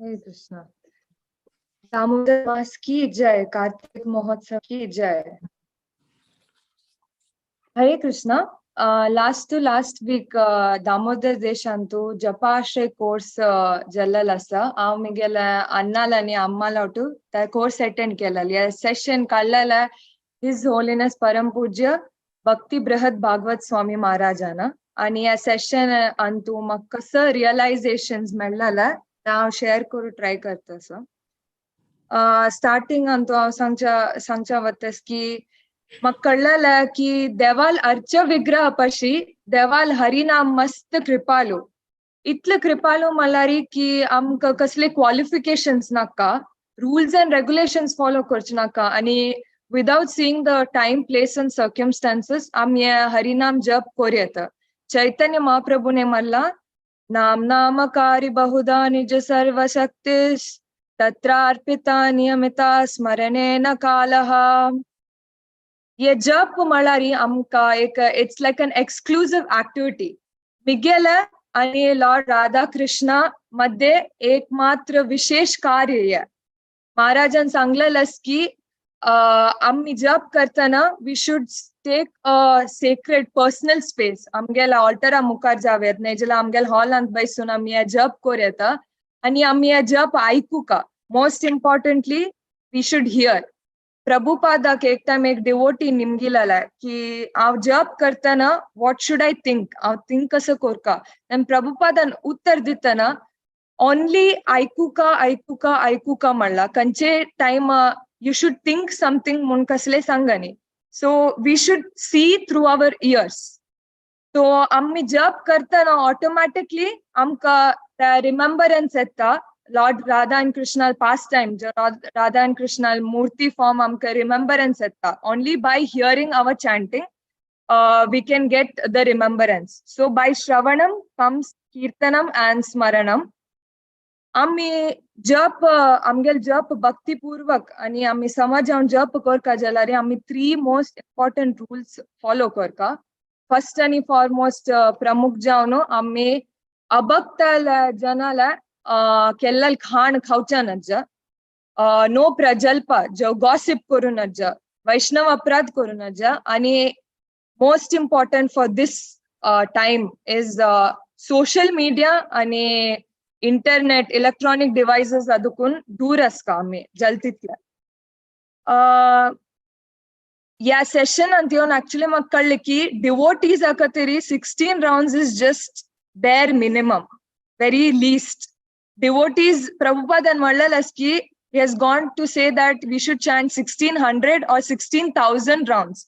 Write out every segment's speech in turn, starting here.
हरे कृष्णा। दामोदर मास की जय, कार्तिक महोत्सव की जय। Hare Krishna. Last to last week Damodar देशांतू जपाश्रय कोर्स जल्लल आसा. हांव मिगेले अन्नाल आनी अम्माल आवटू त्या कोर्स अटेंड केलेली. या सेशन कळ्ळेले हिज होलिनेस परम पूज्य भक्ती बृहद भागवत स्वामी महाराजान. आनी या सेशन अंतू म्हाका कसं रियलायझेशन्स मेळ्ळेले ते हांव शेअर करू ट्राय करता. सो स्टार्टिंग अंतू हांव सांगच्या वतस की म्हाका कळ्ळेलें की देवाल अर्च विग्रह पशी देवाल हरिनाम मस्त कृपालू. इतले कृपालू म्हणल्यार की आमकां कसले क्वालिफिकेशन्स नाका, रुल्स एंड रेग्युलेशन्स फॉलो करचे नाका आनी without seeing the time place and circumstances आमी हरिनाम जप करूं येता. चैतन्य महाप्रभुने म्हणला, नाम नामकारी बहुधा निज सर्वशक्ति तत्र अर्पिता नियमिता स्मरणेन कालः. ये जप म्हळ्यार आमकां एक it's like an exclusive activity. मिगेले आनी लॉर्ड राधा कृष्णा मध्ये एकमात्र विशेष कार्य हे. महाराजान सांगलेलें की आमी जप करतना we should take a sacred personal space. आमगेल्या ऑल्टरा मुखार जावेत नाजाल्यार आमगेल्या हॉलांत बसून आमी हे जप करूं येता आनी आमी हे जप आयकुका. Most importantly we should hear. प्रभुपादाक एक टाइम एक डिवोटी निमगिलेले की हांव जप करतना वॉट शुड आय थिंक, हांव थिंक कसं करका. आनी प्रभुपादान उत्तर दितना ओनली आयकुका आयकुका आयकुका म्हणला. खंयचे time you should think something म्हूण कसले सांगनी. So we should see through our ears. So आमी जप करतना ऑटोमॅटिकली आमकां रिमेंबरन्स येता. Lord Radha and Krishna pastime Radha and Krishna मूर्ति फॉर्म आमकां रिमेंबरन्स येता. Only by hearing our chanting we can get the remembrance. So by shravanam comes kirtanam and smaranam. आमी जप आमगेल जप भक्तीपूर्वक आनी आमी समाजान जप करका जाल्यार आमी 3 मोस्ट इम्पॉर्टंट रूल्स फॉलो करका. फर्स्ट आनी फॉरमोस्ट प्रमुख जावन आमी अभक्त जनाला केल्लें खाण खावचें नज. नो प्रजल्प जो गॉसिप करू नज, वैष्णव अपराध करू नज. आनी most important for this time is social media आनी इंटरनेट इलेक्ट्रॉनिक डिवाइसेस अदुकून दूर आसका आमी जल्तितले. या सेशन अंत येवन एक्चुअली म्हाका कळ्ळें की डिवोटीज खातीर 16 राउंड्स इज जस्ट बेर मिनिमम, वेरी लीस्ट. डिवोटीज प्रभुपादान म्हणलेलें की he has gone to say that we should chant 1600 or 16,000 rounds,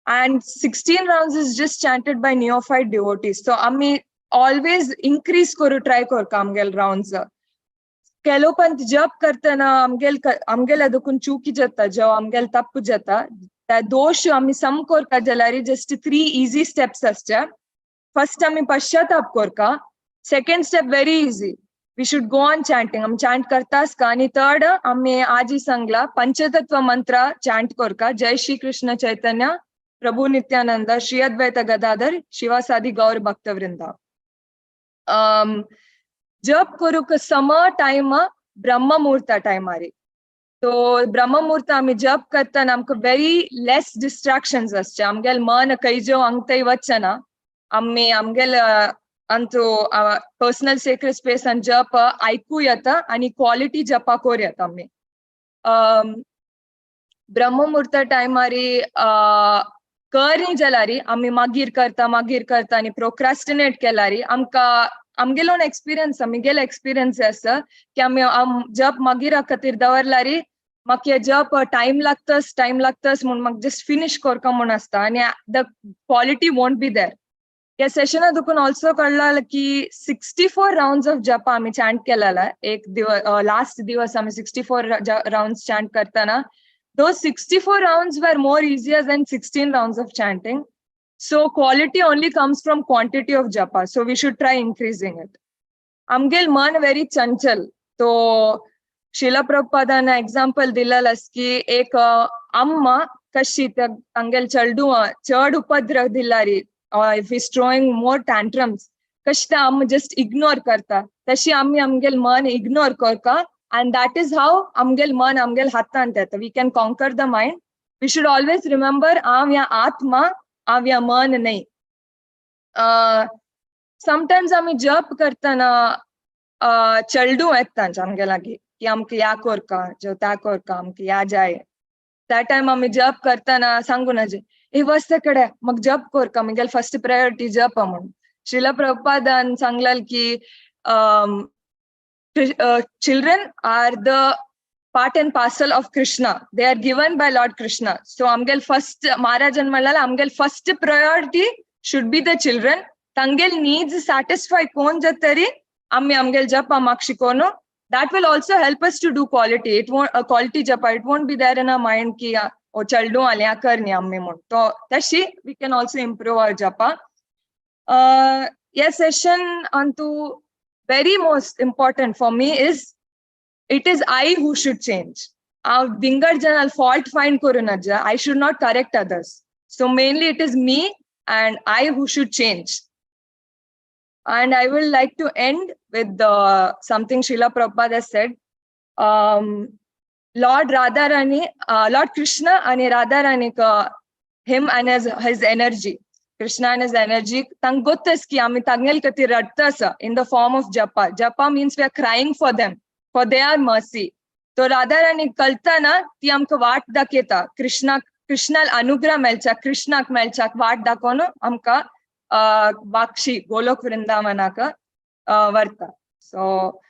and 16 rounds is just chanted by neophyte devotees. So आमी always increase करू try करका आमगेल rounds. केलोपंत जप करतना आमगेल अदुकून चुकी जाता, जो आमगेल तप्प जाता त्या दोष आमी सम करका जाल्यार जस्ट 3 easy steps आसचे. फर्स्ट आमी पश्चाताप करका. Second step very easy, we should go on chanting. हम chant करतास का. आणि थर्ड आम्ही आजी सांगला पंचतत्व मंत्र chant करका. जय श्री कृष्ण चैतन्य प्रभु नित्यानंद श्री अद्वैत गदाधर शिवासादि गौर भक्तवृंदा. जप करूक सम टाइम ब्रह्म मुहूर्त टाइमारी. तो ब्रह्म मुहूर्त आम्ही जप करताना आमकां वेरी लेस डिस्ट्रॅक्शन्स आसचे. आमगेल मन खंयच्यो अंगतय वचना. आम्ही आमगेल अंतू पर्सनल सेक्रेट स्पेस आणि जप ऐकू येता आणि क्वालिटी जपा कोर येता. आम्ही ब्रह्ममुहूर्त टायमारी करी जाल्यार आम्ही मागीर करता आणि प्रोक्रास्टिनेट केल्यार आमकां आमगेलो एक्सपिरियन्स आमगेलो एक्सपिरियन्स आसा की आमी जप मागीर खातीर दवरल्यार म्हाका हे जप टाइम लागतस म्हूण म्हाका जस्ट फिनिश करका म्हूण आसता आनी the quality won't be there. या सेशना दुखून ऑल्सो कळला की 64 राउंड्स ऑफ जप आम्ही चॅन्ट केलेला. एक दिवस लास्ट दिवस आम्ही 64 राउंड्स चॅन्ट करताना those 64 rounds were more easier than 16 rounds of chanting. So quality only comes from quantity of japa. So we should try increasing it. Amgel man very chanchal. तो शिला प्रभुपादान example दिलेलं की एक अम्मा कशी त्या तांगेल चेडू चड उपद्रव दिल्यारी if he's throwing more tantrums, कशी ता अम्मा just ignore करता. तशी आम्ही आमगेल मन ignore Karka, and that is how amgel man amgel hatan teta. We can conquer the mind. We should always remember am ya atma, am ya man nahi. Sometimes आम्ही जप करताना चलडू येतात आमगे लागी की आमक या कोरका जो त्या कोरका आमक या जाय. त्या टाइम आम्ही जप करताना सांगू नजे हे वस्तकडे मग जप कोरका मगेल फर्स्ट प्रायोरिटी जप म्हणून. श्रीला प्रभुपादान सांगलाल की children are the part and parcel of Krishna. They are given by Lord Krishna. So amgel first Maharajan Malala amgel first priority should be the children. Tangel needs satisfy kon jatari ammi amgel japa makshikono. That will also help us to do quality. It won't quality japa. It won't be there in our mind ki o chaldo alya karni ammi mon. So tashi we can also improve our japa. Yes, session onto very most important for me is it is I who should change. Dingarjanal fault find korunaja. I should not correct others. So mainly it is me and I who should change. And I will like to end with something Srila Prabhupada has said. Lord Radharani, Lord Krishna and Radharani, him and his energy. Krishna and his energy. Tangotas ki ami tangel kati rattasa in the form of japa. Japa means we are crying for them, for their mercy. So Radharani kaltana ti amka vaat daketa. Krishnal anugrah melchak, Krishnak melchak vaat dakono amka bakshi Golok Vrindavanaka varta. So